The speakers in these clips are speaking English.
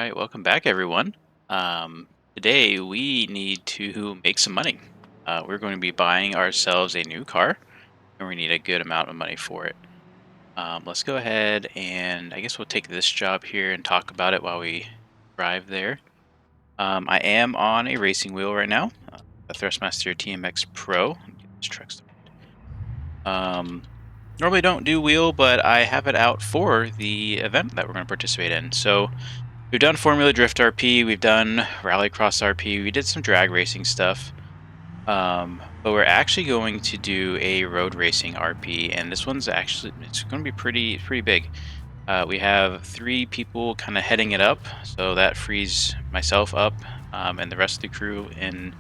right, welcome back, everyone. Today we need to make some money. We're going to be buying ourselves a new car, and we need a good amount of money for it. Let's go ahead and I guess we'll take this job here and talk about it while we drive there. I am on a racing wheel right now, the Thrustmaster TMX Pro. Let me get this truck started. Normally don't do wheel, but I have it out for the event that we're going to participate in. So we've done Formula Drift RP, we've done Rallycross RP, we did some drag racing stuff. But we're actually going to do a road racing RP, and this one's actually it's going to be pretty big. We have 3 people kind of heading it up, so that frees myself up and the rest of the crew in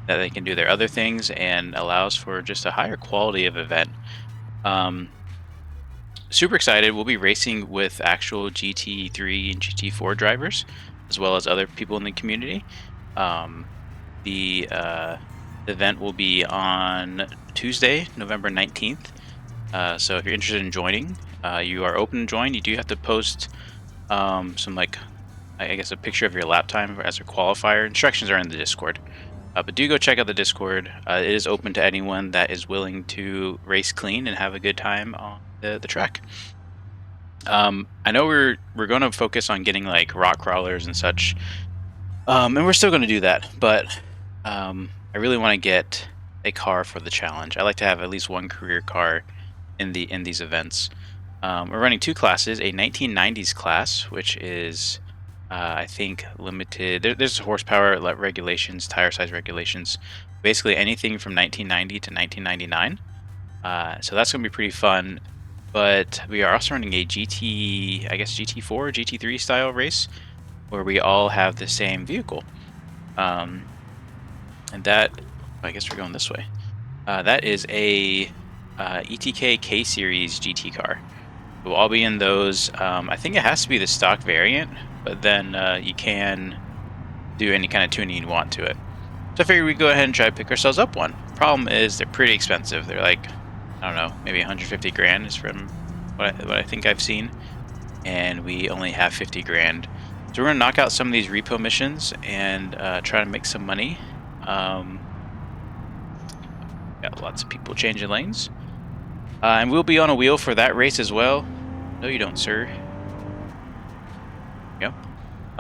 that they can do their other things and allows for just a higher quality of event. Um, Super excited. We'll be racing with actual GT3 and GT4 drivers, as well as other people in the community. The event will be on Tuesday, November 19th. So if you're interested in joining, you are open to join. You do have to post some, like, I guess, a picture of your lap time as a qualifier. Instructions are in the Discord. But do go check out the Discord. It is open to anyone that is willing to race clean and have a good time on the track. I know we're going to focus on getting like rock crawlers and such, and we're still going to do that. But I really want to get a car for the challenge. I like to have at least one career car in these events. We're running 2 classes: a 1990s class, which is I think limited. There's horsepower regulations, tire size regulations, basically anything from 1990 to 1999. So that's going to be pretty fun. But we are also running a GT, I guess GT4, GT3 style race, where we all have the same vehicle. And that, I guess we're going this way. That is a ETK K Series GT car. We'll all be in those. I think it has to be the stock variant, but then you can do any kind of tuning you want to it. So I figured we'd go ahead and try to pick ourselves up one. Problem is they're pretty expensive. They're like, I don't know, maybe 150 grand is from what I think I've seen, and we only have 50 grand. So we're gonna knock out some of these repo missions and try to make some money. Got lots of people changing lanes, and we'll be on a wheel for that race as well. No, you don't, sir. Yep.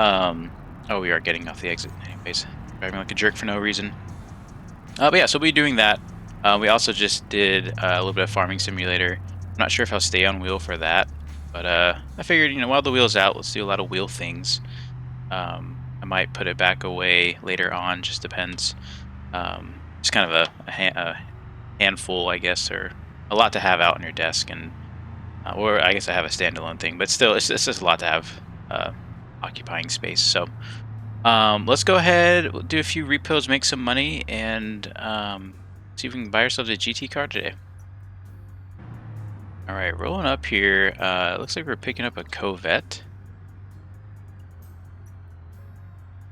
Oh, we are getting off the exit. Anyways, driving like a jerk for no reason. But yeah, so we'll be doing that. We also just did a little bit of Farming Simulator. I'm not sure if I'll stay on wheel for that, but I figured, while the wheel's out, let's do a lot of wheel things. I might put it back away later on, just depends. It's kind of a handful, I guess, or a lot to have out on your desk, and or I guess I have a standalone thing, but still, it's just a lot to have occupying space. So let's go ahead, we'll do a few repos, make some money, and see if we can buy ourselves a GT car today. All right, rolling up here. Looks like we're picking up a Corvette.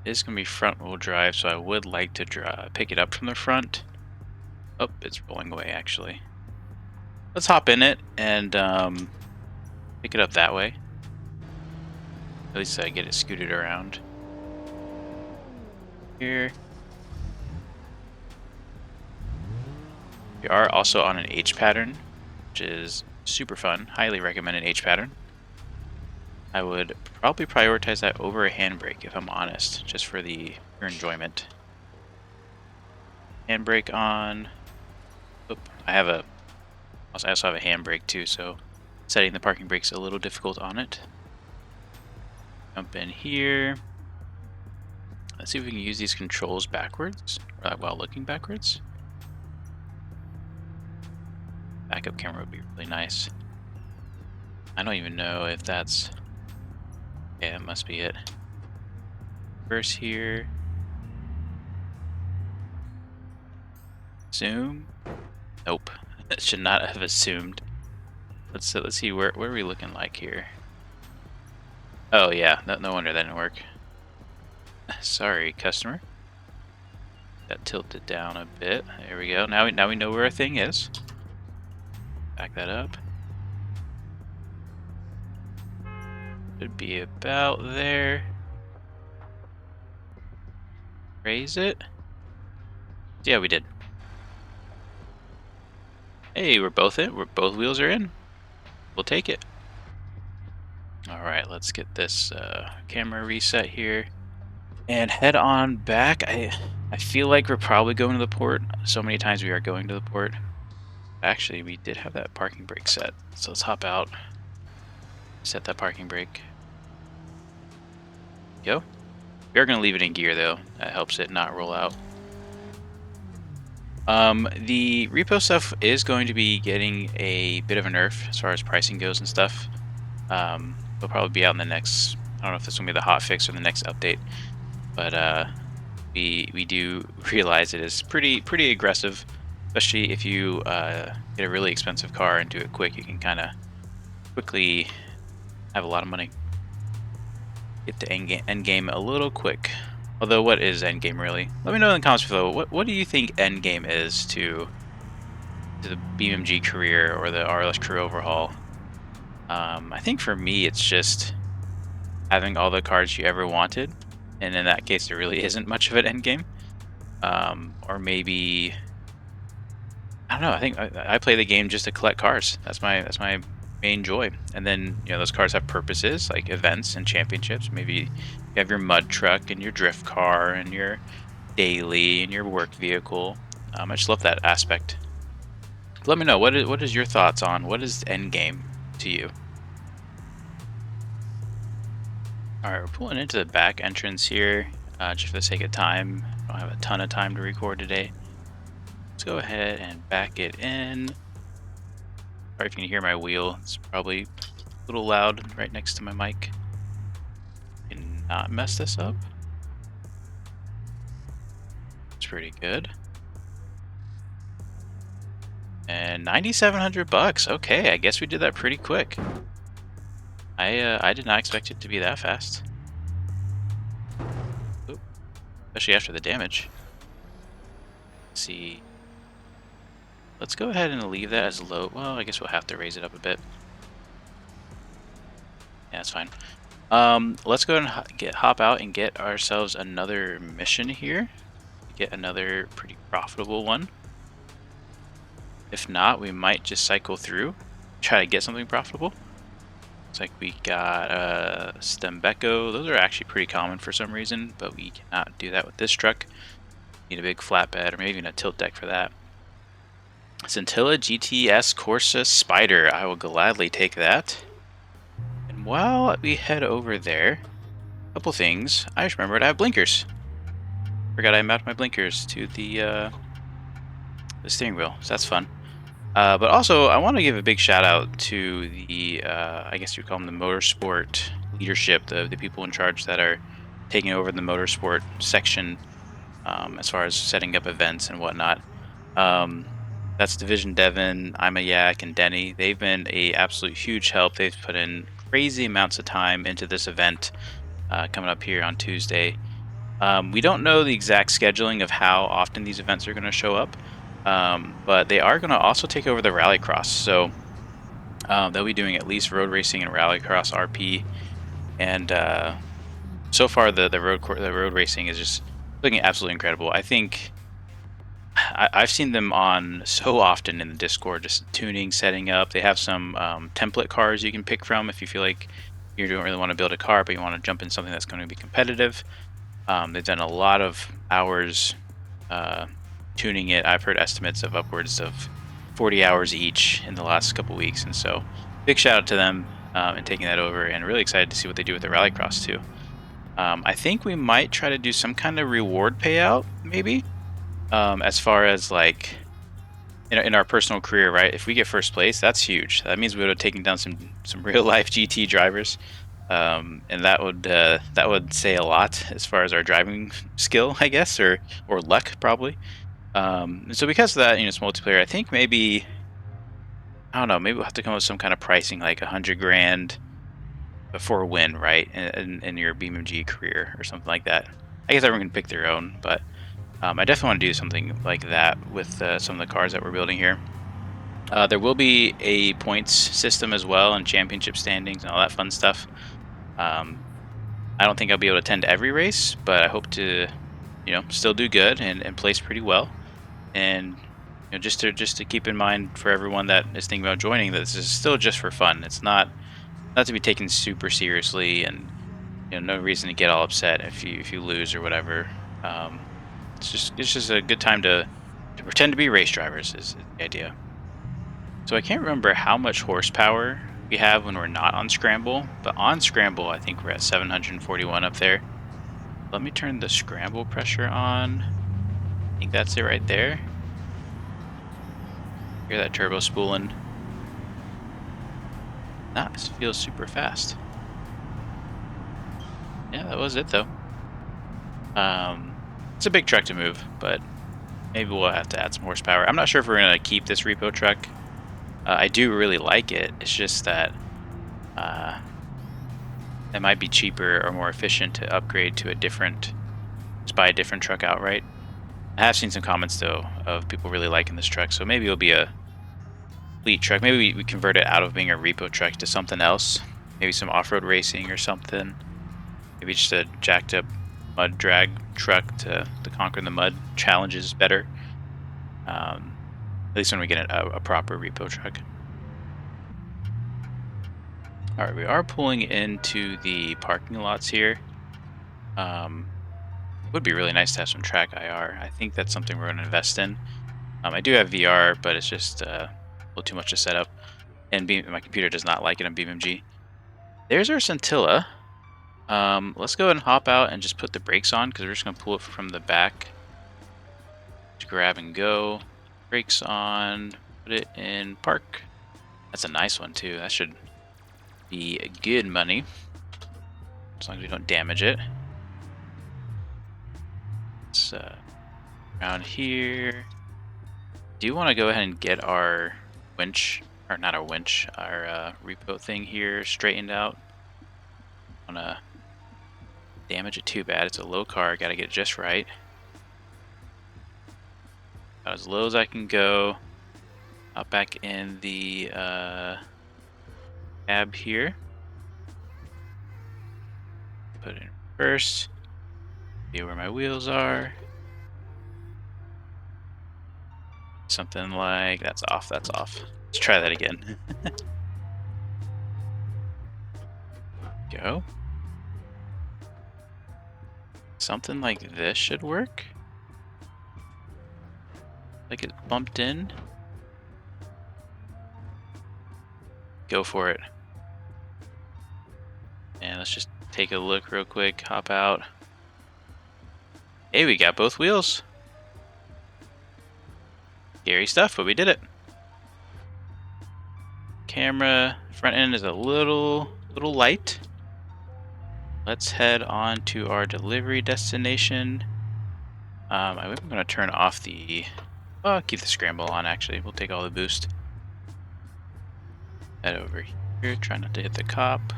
It's gonna be front-wheel drive, so I would like to pick it up from the front. Oh, it's rolling away actually. Let's hop in it and pick it up that way. At least I get it scooted around. Here. We are also on an H pattern, which is super fun. Highly recommended H pattern. I would probably prioritize that over a handbrake, if I'm honest, just for the pure enjoyment. Handbrake on. Oop, I also have a handbrake too, so setting the parking brake's a little difficult on it. Jump in here. Let's see if we can use these controls backwards, while looking backwards. Backup camera would be really nice. I don't even know if that's... Yeah, it must be it. Reverse here. Zoom. Nope. It should not have assumed. Let's see, where are we looking like here? Oh yeah, no wonder that didn't work. Sorry, customer. Got tilted down a bit. There we go. Now we know where our thing is. Back that up. Should be about there. raise it. Yeah, we did. Hey, we're both in. Both wheels are in. We'll take it. All right, let's get this camera reset here and head on back. I feel like we're probably going to the port. So many times we are going to the port. Actually, we did have that parking brake set, so let's hop out. Set that parking brake. Go. We are going to leave it in gear though. That helps it not roll out. The repo stuff is going to be getting a bit of a nerf as far as pricing goes and stuff. They'll probably be out in the next, I don't know if this will be the hot fix or the next update, but we do realize it is pretty aggressive, especially if you get a really expensive car and do it quick. You can kind of quickly have a lot of money. Get to end game a little quick. Although, what is end game really? Let me know in the comments below. What do you think end game is to the BeamNG career or the RLS crew overhaul? I think for me, it's just having all the cards you ever wanted, and in that case, there really isn't much of an end game. Or maybe I don't know. I think I play the game just to collect cars. That's my main joy. And then those cars have purposes like events and championships. Maybe you have your mud truck and your drift car and your daily and your work vehicle. I just love that aspect. Let me know what is your thoughts on what is end game to you. All right, we're pulling into the back entrance here, just for the sake of time. I don't have a ton of time to record today. Let's go ahead and back it in. Sorry if you can hear my wheel. It's probably a little loud right next to my mic. Can not mess this up. It's pretty good. And 9,700 bucks. Okay, I guess we did that pretty quick. I did not expect it to be that fast. Oop. Especially after the damage. Let's see. Let's go ahead and leave that as low. Well, I guess we'll have to raise it up a bit. Yeah, that's fine. Let's go and hop out and get ourselves another mission here. Get another pretty profitable one. If not, we might just cycle through, try to get something profitable. Looks like we got Stembecco. Those are actually pretty common for some reason, but we cannot do that with this truck. Need a big flatbed or maybe even a tilt deck for that. Scintilla GTS Corsa Spider. I will gladly take that. And while we head over there, a couple things. I just remembered I have blinkers. Forgot I mapped my blinkers to the steering wheel, so that's fun. But also, I want to give a big shout out to the, I guess you'd call them the motorsport leadership, the people in charge that are taking over the motorsport section as far as setting up events and whatnot. That's Division Devin, I'm a Yak, and Denny. They've been a absolute huge help. They've put in crazy amounts of time into this event coming up here on Tuesday. We don't know the exact scheduling of how often these events are going to show up, but they are going to also take over the Rallycross. So they'll be doing at least road racing and Rallycross RP. And so far, the road racing is just looking absolutely incredible. I think I've seen them on so often in the Discord, just tuning, setting up. They have some template cars you can pick from if you feel like you don't really want to build a car, but you want to jump in something that's going to be competitive. They've done a lot of hours tuning it. I've heard estimates of upwards of 40 hours each in the last couple weeks, and so big shout out to them and taking that over, and really excited to see what they do with the Rallycross too. I think we might try to do some kind of reward payout, maybe. As far as like in our personal career, right? If we get first place, that's huge. That means we would have taken down some real life GT drivers, and that would say a lot as far as our driving skill, I guess, or luck probably. And so because of that, it's multiplayer. I think maybe I don't know. Maybe we'll have to come up with some kind of pricing, like 100 grand for a win, right? In your BeamNG career or something like that. I guess everyone can pick their own, but. I definitely want to do something like that with some of the cars that we're building here. There will be a points system as well, and championship standings and all that fun stuff. I don't think I'll be able to attend every race, but I hope to still do good and place pretty well. And just to keep in mind for everyone that is thinking about joining, that this is still just for fun. It's not to be taken super seriously, and no reason to get all upset if you lose or whatever. Um, it's just a good time to pretend to be race drivers is the idea. So I can't remember how much horsepower we have when we're not on scramble, but on scramble I think we're at 741 up there. Let me turn the scramble pressure on. I think that's it right there. Hear that turbo spooling. That feels super fast. Yeah, that was it though. It's a big truck to move, but maybe we'll have to add some horsepower. I'm not sure if we're gonna keep this repo truck. I do really like it. It's just that uh, it might be cheaper or more efficient to upgrade to just buy a different truck outright. I have seen some comments though of people really liking this truck, so maybe it'll be a fleet truck. Maybe we convert it out of being a repo truck to something else. Maybe some off-road racing or something. Maybe just a jacked up mud drag truck to conquer the mud challenges better. At least when we get a proper repo truck. All right, we are pulling into the parking lots here. It would be really nice to have some track IR. I think that's something we're going to invest in. I do have VR, but it's just a little too much to set up, and my computer does not like it on BeamNG. There's our scintilla. Let's go ahead and hop out and just put the brakes on because we're just going to pull it from the back. Just grab and go. Brakes on. Put it in park. That's a nice one too. That should be good money as long as we don't damage it. It's around here. Do you want to go ahead and get our winch, or not our winch, our repo thing here straightened out? I don't want to damage it too bad. It's a low car. Got to get it just right. About as low as I can go. Out back in the cab here. Put it in first. See where my wheels are. Something like that's off. That's off. Let's try that again. Go. Something like this should work. Like it bumped in. Go for it. And let's just take a look real quick. Hop out. Hey, we got both wheels. Scary stuff, but we did it. Camera front end is a little light. Let's head on to our delivery destination. I'm going to turn off the... Well, keep the scramble on, actually. We'll take all the boost. Head over here. Try not to hit the cop.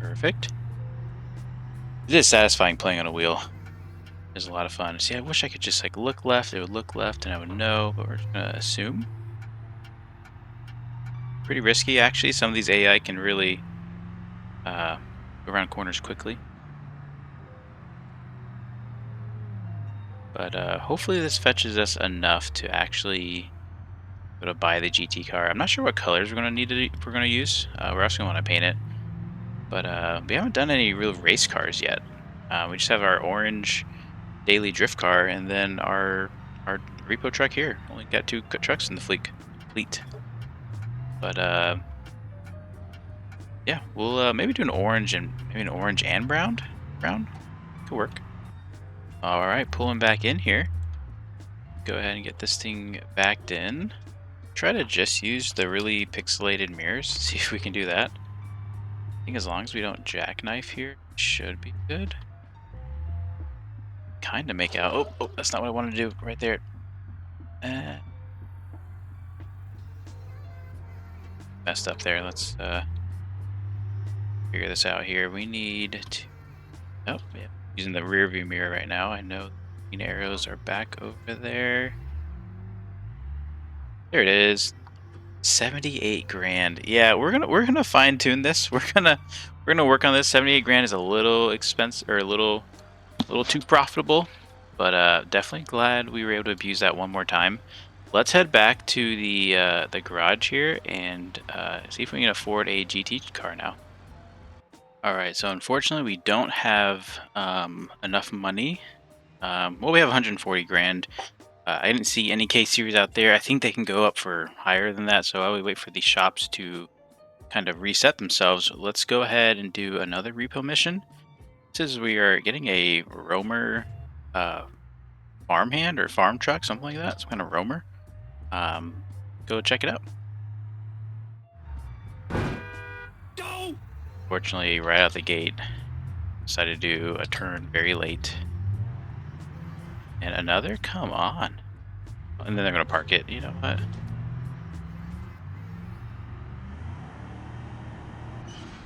Perfect. It is satisfying playing on a wheel. It's a lot of fun. See, I wish I could just like look left. It would look left and I would know, but we're just going to assume. Pretty risky, actually. Some of these AI can really go around corners quickly. But hopefully this fetches us enough to actually go to buy the GT car. I'm not sure what colors we're going to need if we're going to use. We're also going to want to paint it. But we haven't done any real race cars yet. We just have our orange daily drift car and then our repo truck here. Only got 2 trucks in the fleet. But yeah, we'll maybe do an orange and brown. Could work. All right, pulling back in here. Go ahead and get this thing backed in. Try to just use the really pixelated mirrors. See if we can do that. I think as long as we don't jackknife here, it should be good. Kind of make out. Oh, that's not what I wanted to do right there. Messed up there. Let's figure this out here. We need to... Oh, yeah. Using the rear view mirror right now. I know the green arrows are back over there. There it is. 78 grand. Yeah, we're gonna fine tune this. We're gonna work on this. 78 grand is a little expensive, or a little little too profitable, but definitely glad we were able to abuse that one more time. Let's head back to the garage here and see if we can afford a GT car now. All right, so unfortunately we don't have enough money. Well, we have 140 grand. I didn't see any K series out there. I think they can go up for higher than that, so I would wait for these shops to kind of reset themselves. Let's go ahead and do another repo mission. This is we are getting a roamer farmhand or farm truck, something like that. Some kind of roamer. Go check it out. Fortunately, right out the gate, decided to do a turn very late. And another? Come on. And then they're going to park it. You know what?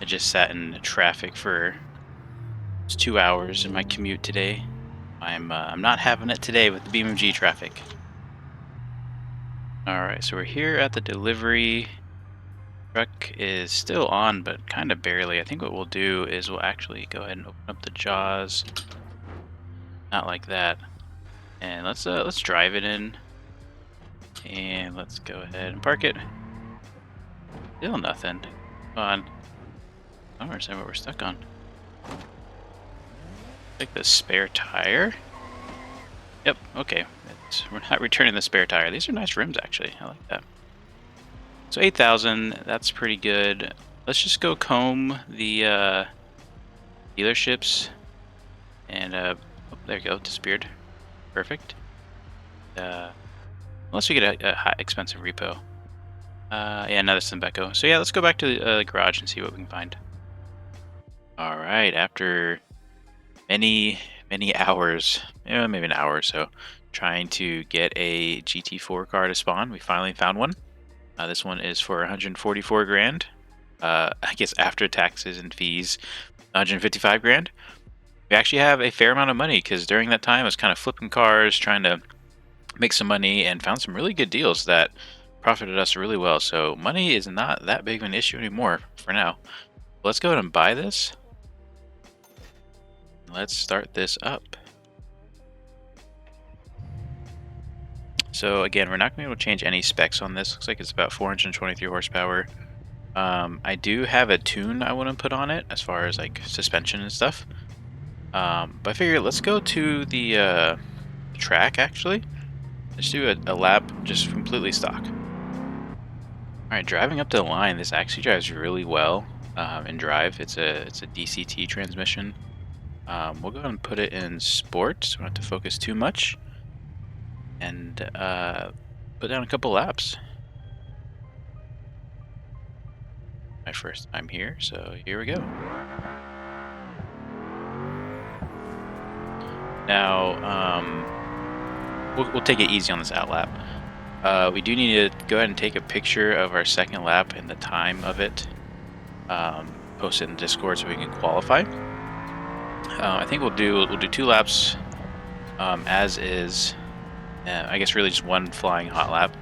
I just sat in traffic for 2 hours in my commute today. I'm not having it today with the BeamNG traffic. Alright, so we're here at the delivery. Truck is still on, but kind of barely. I think what we'll do is we'll actually go ahead and open up the jaws. Not like that. And let's drive it in. And let's go ahead and park it. Still nothing. Come on. I don't understand what we're stuck on. Like the spare tire. Yep, okay. We're not returning the spare tire. These are nice rims, actually. I like that. So 8,000, that's pretty good. Let's just go comb the dealerships. And, oh, there you go, disappeared. Perfect. Unless we get a high expensive repo. Yeah, another Simbeco. So yeah, let's go back to the garage and see what we can find. Alright, after many hours, maybe an hour or so, trying to get a GT4 car to spawn, we finally found one. This one is for 144 grand. I guess after taxes and fees, 155 grand. We actually have a fair amount of money because during that time I was kind of flipping cars, trying to make some money, and found some really good deals that profited us really well. So money is not that big of an issue anymore for now. Let's go ahead and buy this. Let's start this up. So again, we're not going to be able to change any specs on this. Looks like it's about 423 horsepower. I do have a tune I want to put on it as far as like suspension and stuff. But I figured let's go to the track actually. Let's do a lap just completely stock. Alright, driving up to the line, this actually drives really well in drive. It's a DCT transmission. We'll go ahead and put it in sport, so we don't have to focus too much. And put down a couple laps. My first time here, so here we go. Now, we'll take it easy on this out lap. We do need to go ahead and take a picture of our second lap and the time of it. Post it in Discord so we can qualify. I think we'll do 2 laps as is. I guess really just 1 flying hot lap,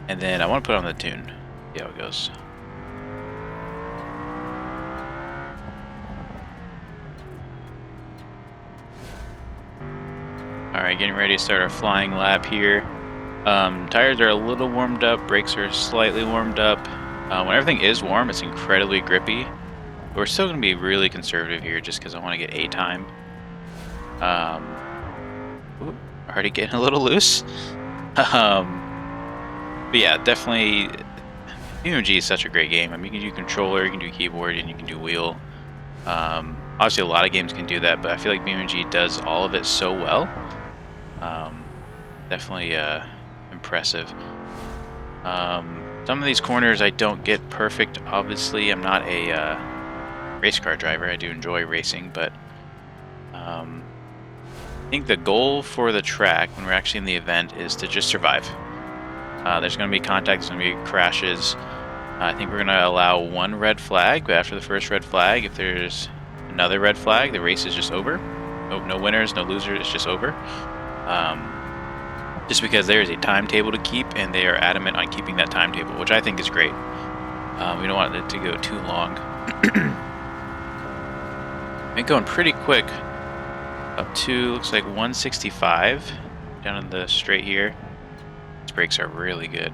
and then I want to put on the tune. See how it goes. Alright, getting ready to start our flying lap here. Tires are a little warmed up, brakes are slightly warmed up. When everything is warm, it's incredibly grippy. But we're still going to be really conservative here just because I want to get A time. Already getting a little loose. But yeah, definitely BeamNG is such a great game. I mean, you can do controller, you can do keyboard, and you can do wheel. Obviously a lot of games can do that, but I feel like BeamNG does all of it so well. Definitely impressive. Some of these corners I don't get perfect. Obviously, I'm not a race car driver. I do enjoy racing, but I think the goal for the track when we're actually in the event is to just survive. There's going to be contact, there's going to be crashes. I think we're going to allow 1 red flag, but after the first red flag, if there's another red flag, the race is just over. No winners, no losers, it's just over. Just because there is a timetable to keep, and they are adamant on keeping that timetable, which I think is great. We don't want it to go too long. Been going pretty quick Up to, looks like 165 down in the straight here. These brakes are really good.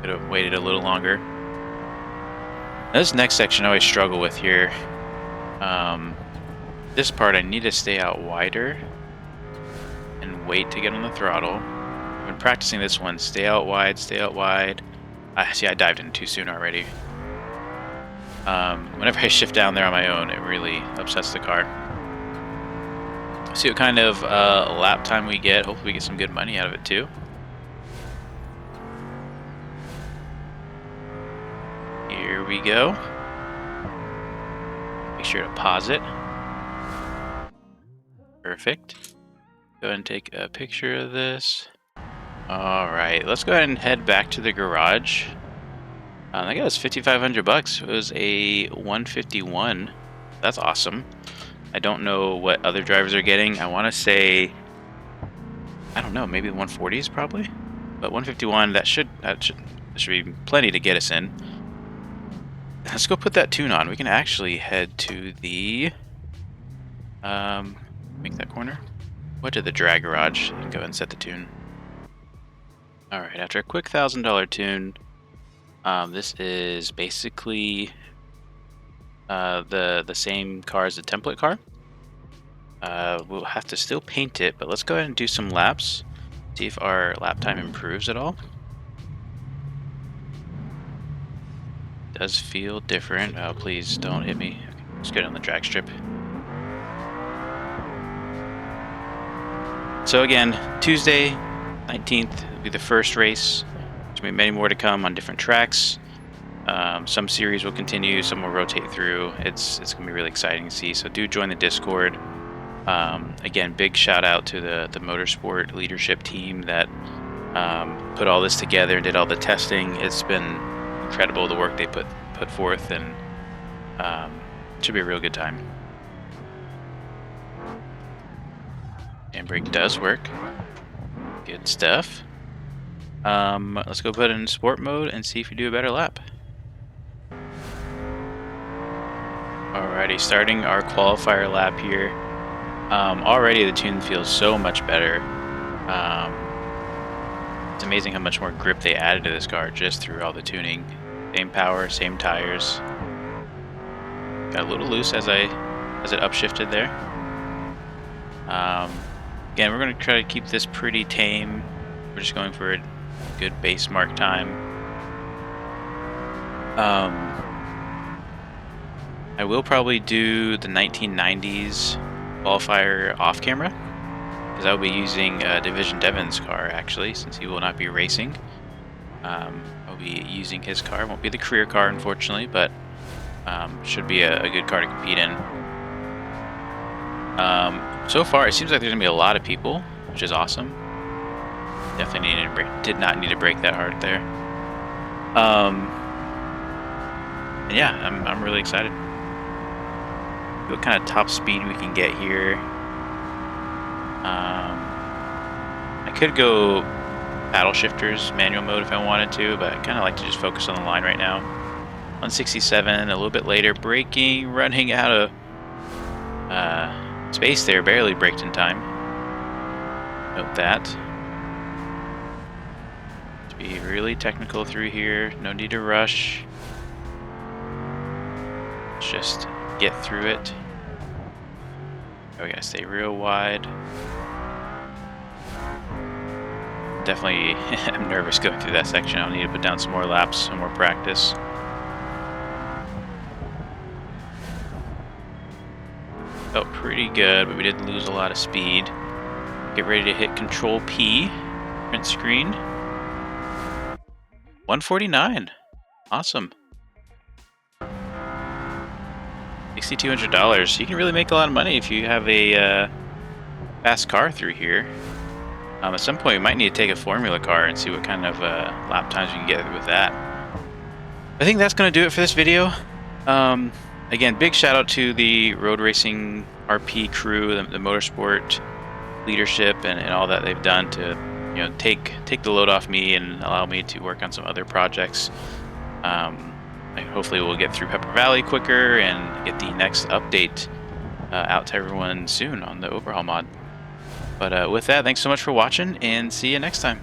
Could have waited a little longer. Now, this next section I always struggle with here. This part I need to stay out wider and wait to get on the throttle. I've been practicing this one. Stay out wide, stay out wide. See, I dived in too soon already. Whenever I shift down there on my own, it really upsets the car. See what kind of lap time we get. Hopefully we get some good money out of it too. Here we go. Make sure to pause it. Perfect. Go ahead and take a picture of this. Alright, let's go ahead and head back to the garage. I think it was 5,500 bucks. It was a 151. That's awesome. I don't know what other drivers are getting. I want to say, I don't know, maybe the 140s probably, but 151. That should be plenty to get us in. Let's go put that tune on. We can actually head to the make that corner. What to the drag garage and go ahead and set the tune. All right, after a quick $1,000 tune, this is basically the same car as the template car. We'll have to still paint it, but let's go ahead and do some laps. See if our lap time improves at all. It does feel different. Oh, please don't hit me. Okay, let's get on the drag strip. So again, Tuesday, 19th will be the first race. There's going to be many more to come on different tracks. Some series will continue, some will rotate through. It's going to be really exciting to see. So do join the Discord. Again, big shout out to the motorsport leadership team that put all this together and did all the testing. It's been incredible the work they put forth, and it should be a real good time. Handbrake does work. Good stuff. Let's go put it in sport mode and see if we do a better lap. Alrighty, starting our qualifier lap here. Already the tune feels so much better. It's amazing how much more grip they added to this car just through all the tuning. Same power, same tires. Got a little loose as it upshifted there. Again, we're going to try to keep this pretty tame. We're just going for a good base mark time. I will probably do the 1990s qualifier off camera, because I'll be using Division Devon's car actually, since he will not be racing. I'll be using his car. Won't be the career car, unfortunately, but should be a good car to compete in. So far, it seems like there's gonna be a lot of people, which is awesome. Definitely did not need to brake that hard there. And yeah, I'm really excited. See what kind of top speed we can get here. I could go paddle shifters manual mode if I wanted to, but I kind of like to just focus on the line right now. 167, a little bit later, braking, running out of space there, barely braked in time. Note that. To be really technical through here, no need to rush. Let's just get through it. Oh, we gotta stay real wide. Definitely, I'm nervous going through that section. I'll need to put down some more laps, some more practice. Felt pretty good, but we did lose a lot of speed. Get ready to hit Control P, print screen. 149, awesome. $6,200. You can really make a lot of money if you have a fast car through here. At some point, we might need to take a formula car and see what kind of lap times we can get with that. I think that's going to do it for this video. Again, big shout out to the road racing RP crew, the motorsport leadership, and all that they've done to, you know, take the load off me and allow me to work on some other projects. Hopefully we'll get through Pepper Valley quicker and get the next update out to everyone soon on the Overhaul mod. But with that, thanks so much for watching, and see you next time.